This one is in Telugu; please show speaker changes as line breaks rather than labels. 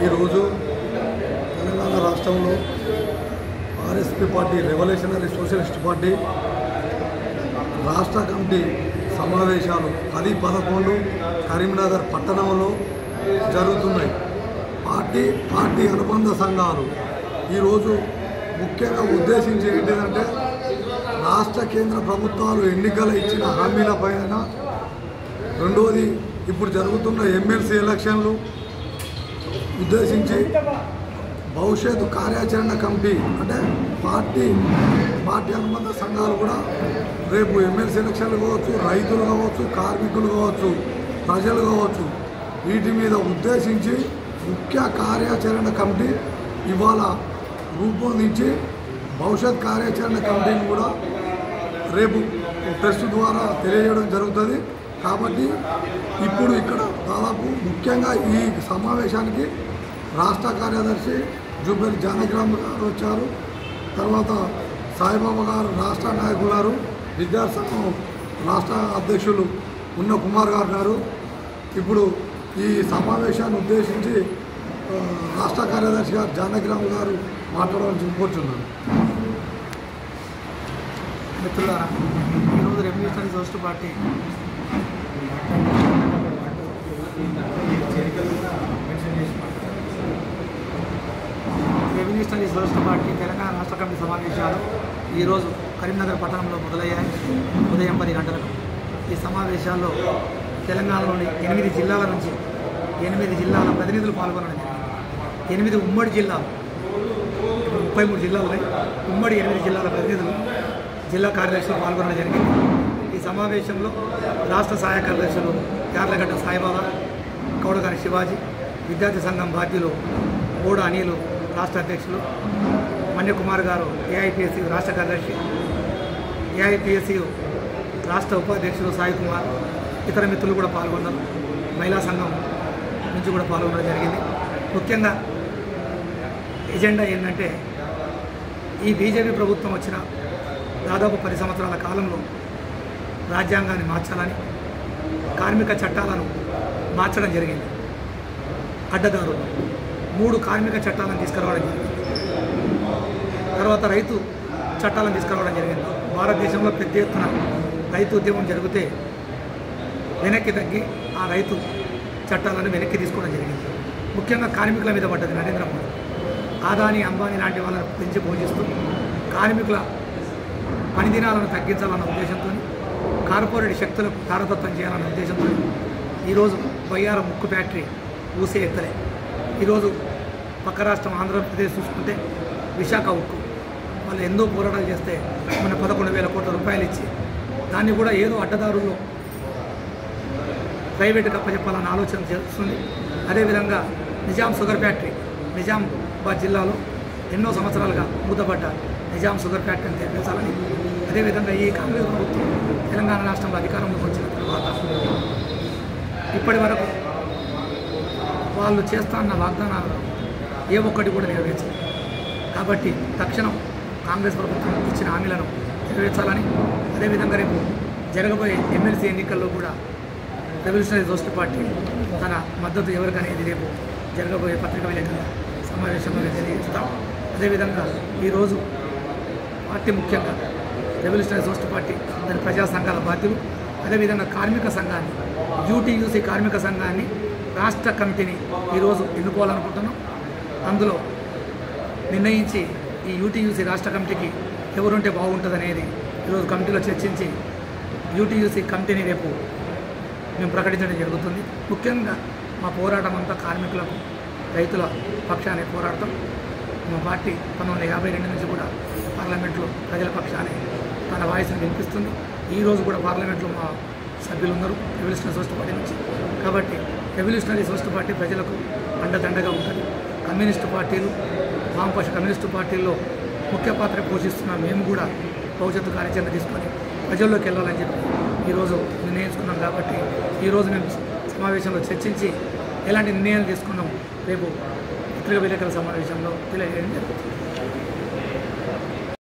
ఈరోజు తెలంగాణ రాష్ట్రంలో RSP party revolutionary socialist party రాష్ట్ర కమిటీ సమావేశాలు 10-11 కరీంనగర్ పట్టణంలో జరుగుతున్నాయి. పార్టీ అనుబంధ సంఘాలు ఈరోజు ముఖ్యంగా ఉద్దేశించి ఏంటిదంటే రాష్ట్ర కేంద్ర ప్రభుత్వాలు ఎన్నికల ఇచ్చిన హామీల పైన, రెండోది ఇప్పుడు జరుగుతున్న ఎమ్మెల్సీ ఎలక్షన్లు ఉద్దేశించి భవిష్యత్తు కార్యాచరణ కమిటీ అంటే పార్టీ అనుబంధ సంఘాలు కూడా రేపు ఎమ్మెల్సీ ఎలక్షన్లు కావచ్చు, రైతులు కావచ్చు, కార్మికులు కావచ్చు, ప్రజలు కావచ్చు, వీటి మీద ఉద్దేశించి ముఖ్య కార్యాచరణ కమిటీ ఇవాళ రూపొందించి భవిష్యత్ కార్యాచరణ కమిటీని కూడా రేపు ప్రెస్ ద్వారా తెలియజేయడం జరుగుతుంది. కాబట్టి ఇప్పుడు ఇక్కడ దాదాపు ముఖ్యంగా ఈ సమావేశానికి రాష్ట్ర కార్యదర్శి జూబేలి జానకిరామ్ గారు వచ్చారు. తర్వాత సాయిబాబా గారు రాష్ట్ర నాయకులు గారు, విద్యార్థి సంఘం రాష్ట్ర అధ్యక్షులు ఉన్న కుమార్ గారు. ఇప్పుడు ఈ సమావేశాన్ని ఉద్దేశించి రాష్ట్ర కార్యదర్శి గారు జానకిరామ్ గారు మాట్లాడాలని కోరుచున్నాను.
మిత్రులారా, ఈరోజు రెవల్యూషనరీ సోషలిస్ట్ పార్టీ తెలంగాణ రాష్ట్ర కమిటీ సమావేశాలు ఈరోజు కరీంనగర్ పట్టణంలో మొదలయ్యాయి. ఉదయం 10 గంటలకు ఈ సమావేశాల్లో తెలంగాణలోని 8 జిల్లాల నుంచి 8 జిల్లాల ప్రతినిధులు పాల్గొనడం జరిగింది. 8 ఉమ్మడి జిల్లాలు, 33 జిల్లాలు, ఉమ్మడి 8 జిల్లాల ప్రతినిధులు జిల్లా కార్యదర్శులు పాల్గొనడం జరిగింది. ఈ సమావేశంలో రాష్ట్ర సహాయ కార్యదర్శులు యార్లగడ్డ సాయిబాబా, కౌడగారి శివాజీ, విద్యార్థి సంఘం బాధ్యులు బోడ అనిలు రాష్ట్ర అధ్యక్షులు, మన్యకుమార్ గారు ఏఐపిఎస్సి రాష్ట్ర కార్యదర్శి, ఏఐపిఎస్సి రాష్ట్ర ఉపాధ్యక్షులు సాయి కుమార్, ఇతర మిత్రులు కూడా పాల్గొన్నారు. మహిళా సంఘం నుంచి కూడా పాల్గొనడం జరిగింది. ముఖ్యంగా ఎజెండా ఏంటంటే ఈ బీజేపీ ప్రభుత్వం వచ్చిన దాదాపు 10 సంవత్సరాల కాలంలో రాజ్యాంగాన్ని మార్చాలని, కార్మిక చట్టాలను మార్చడం జరిగింది. అడ్డదారులు 3 కార్మిక చట్టాలను తీసుకురావడం జరిగింది. తర్వాత రైతు చట్టాలను తీసుకురావడం జరిగింది. భారతదేశంలో పెద్ద ఎత్తున రైతు ఉద్యమం జరిగితే వెనక్కి తగ్గి ఆ రైతు చట్టాలను వెనక్కి తీసుకోవడం జరిగింది. ముఖ్యంగా కార్మికుల మీద పడ్డది నరేంద్ర మోడీ. ఆదాని, అంబానీ లాంటి వాళ్ళను పెంచి పోషిస్తూ కార్మికుల పని దినాలను తగ్గించాలన్న ఉద్దేశంతో, కార్పొరేట్ శక్తులకు తారతత్వం చేయాలన్న ఉద్దేశంతో ఈరోజు బయ్యారం ఉక్కు ఫ్యాక్టరీ ఊసే ఎత్తలే. ఈరోజు పక్క రాష్ట్రం ఆంధ్రప్రదేశ్ చూసుకుంటే విశాఖ ఉక్కు వాళ్ళు ఎంతో పోరాటాలు చేస్తే మన 11,000 కోట్ల రూపాయలు ఇచ్చి దాన్ని కూడా ఏదో అడ్డదారుల్లో ప్రైవేటుకి అప్పచెప్పాలన్న ఆలోచన చేస్తుంది. అదేవిధంగా నిజాం షుగర్ ఫ్యాక్టరీ, నిజామాబాద్ జిల్లాలో ఎన్నో సంవత్సరాలుగా మూతపడ్డ నిజాం షుగర్ ఫ్యాక్టరీని తెప్పించాలని, అదేవిధంగా ఈ కాంగ్రెస్ ప్రభుత్వం తెలంగాణ రాష్ట్రంలో అధికారంలోకి వచ్చిన తర్వాత ఇప్పటి వరకు వాళ్ళు చేస్తున్న వాగ్దానాలు ఏ ఒక్కటి కూడా నెరవేర్చారు. కాబట్టి తక్షణం కాంగ్రెస్ ప్రభుత్వం ఇచ్చిన హామీలను నెరవేర్చాలని, అదేవిధంగా రేపు జరగబోయే ఎమ్మెల్సీ ఎన్నికల్లో కూడా రెవల్యూషనరీ సోషలిస్ట్ పార్టీ తన మద్దతు ఎవరికనేది రేపు జరగబోయే పత్రికా విలేకరుల సమావేశంలో తెలియజేస్తాం. అదేవిధంగా ఈరోజు పార్టీ ముఖ్యంగా రెవల్యూషనరీ సోషలిస్ట్ పార్టీ దాని ప్రజా సంఘాల బాధ్యులు, అదేవిధంగా కార్మిక సంఘాన్ని, యూటీయూసీ కార్మిక సంఘాన్ని రాష్ట్ర కమిటీని ఈరోజు ఎన్నుకోవాలనుకుంటున్నాం. అందులో నిర్ణయించి ఈ యూటీయూసీ రాష్ట్ర కమిటీకి ఎవరుంటే బాగుంటుందనేది ఈరోజు కమిటీలో చర్చించి యూటీయూసీ కమిటీని రేపు మేము ప్రకటించడం జరుగుతుంది. ముఖ్యంగా మా పోరాటం అంతా కార్మికులకు, రైతుల పక్షాన్ని పోరాడతాం. మా పార్టీ 1952 నుంచి కూడా పార్లమెంట్లో ప్రజల పక్షాన్ని తన వాయిస్ని వినిపిస్తుంది. ఈరోజు కూడా పార్లమెంట్లో మా సభ్యులు ఉన్నారు రెవల్యూషనరీ సోషలిస్ట్ పార్టీ నుంచి. కాబట్టి రెవల్యూషనరీ సోషలిస్ట్ పార్టీ ప్రజలకు అండదండగా ఉంటుంది. కమ్యూనిస్టు పార్టీలు, వామపక్ష కమ్యూనిస్టు పార్టీల్లో ముఖ్య పాత్ర పోషిస్తున్న మేము కూడా భవిష్యత్తు కార్యాచరణ తీసుకొని ప్రజల్లోకి వెళ్ళాలని చెప్పి ఈరోజు నిర్ణయించుకున్నాం. కాబట్టి ఈరోజు మేము సమావేశంలో చర్చించి ఎలాంటి నిర్ణయాలు తీసుకున్నాం రేపు పత్రికా విలేకరుల సమావేశంలో తెలియజేయడం జరుగుతుంది.